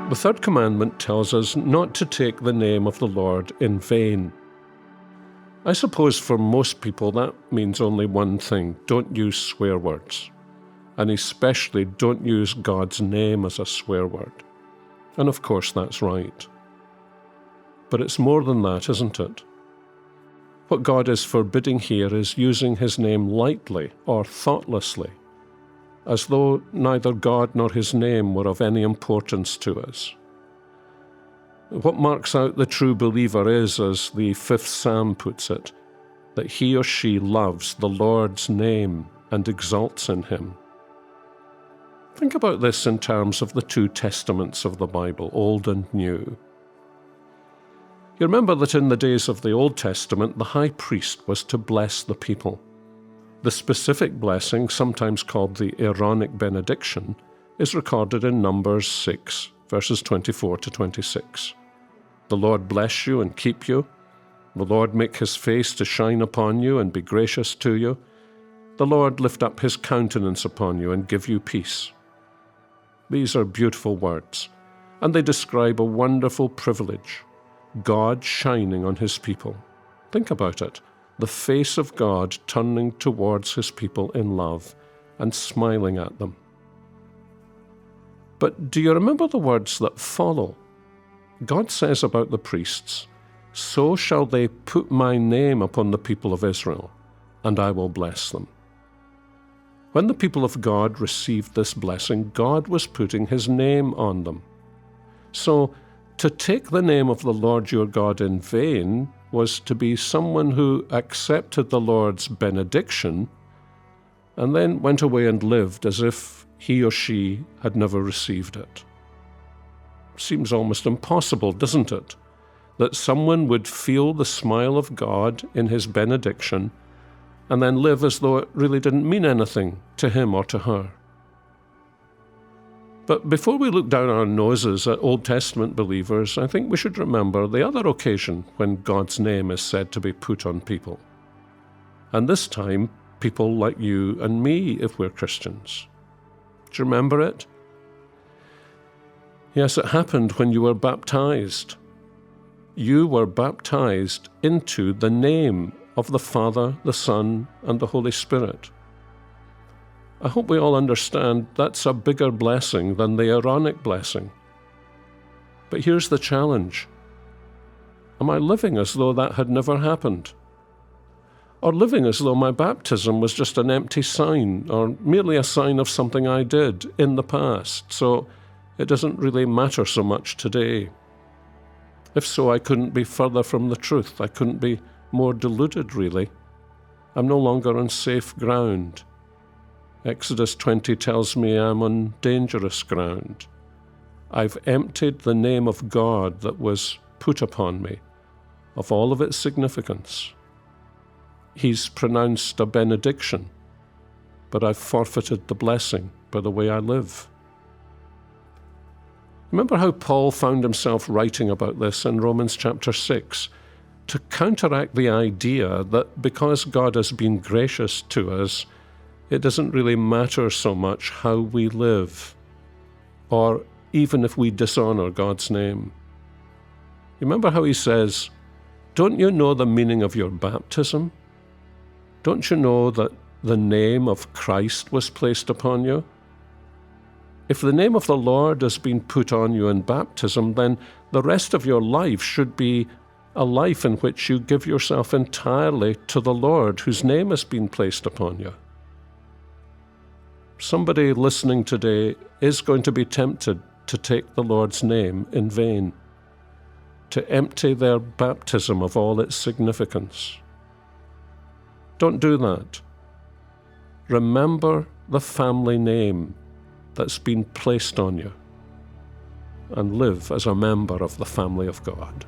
The third commandment tells us not to take the name of the Lord in vain. I suppose for most people that means only one thing: don't use swear words. And especially don't use God's name as a swear word. And of course that's right. But it's more than that, isn't it? What God is forbidding here is using His name lightly or thoughtlessly, as though neither God nor His name were of any importance to us. What marks out the true believer is, as the 5th Psalm puts it, that he or she loves the Lord's name and exalts in Him. Think about this in terms of the 2 testaments of the Bible, Old and New. You remember that in the days of the Old Testament, the high priest was to bless the people. The specific blessing, sometimes called the Aaronic benediction, is recorded in Numbers 6, verses 24 to 26. The Lord bless you and keep you. The Lord make His face to shine upon you and be gracious to you. The Lord lift up His countenance upon you and give you peace. These are beautiful words, and they describe a wonderful privilege, God shining on His people. Think about it. The face of God turning towards His people in love and smiling at them. But do you remember the words that follow? God says about the priests, "So shall they put my name upon the people of Israel, and I will bless them." When the people of God received this blessing, God was putting His name on them. So, to take the name of the Lord your God in vain was to be someone who accepted the Lord's benediction and then went away and lived as if he or she had never received it. Seems almost impossible, doesn't it? That someone would feel the smile of God in His benediction and then live as though it really didn't mean anything to him or to her. But before we look down our noses at Old Testament believers, I think we should remember the other occasion when God's name is said to be put on people. And this time, people like you and me, if we're Christians. Do you remember it? Yes, it happened when you were baptized. You were baptized into the name of the Father, the Son, and the Holy Spirit. I hope we all understand that's a bigger blessing than the Aaronic blessing. But here's the challenge. Am I living as though that had never happened? Or living as though my baptism was just an empty sign, or merely a sign of something I did in the past, so it doesn't really matter so much today? If so, I couldn't be further from the truth. I couldn't be more deluded, really. I'm no longer on safe ground. Exodus 20 tells me I'm on dangerous ground. I've emptied the name of God that was put upon me of all of its significance. He's pronounced a benediction, but I've forfeited the blessing by the way I live. Remember how Paul found himself writing about this in Romans chapter 6, to counteract the idea that because God has been gracious to us, it doesn't really matter so much how we live, or even if we dishonor God's name. Remember how he says, "Don't you know the meaning of your baptism? Don't you know that the name of Christ was placed upon you? If the name of the Lord has been put on you in baptism, then the rest of your life should be a life in which you give yourself entirely to the Lord, whose name has been placed upon you." Somebody listening today is going to be tempted to take the Lord's name in vain, to empty their baptism of all its significance. Don't do that. Remember the family name that's been placed on you, and live as a member of the family of God.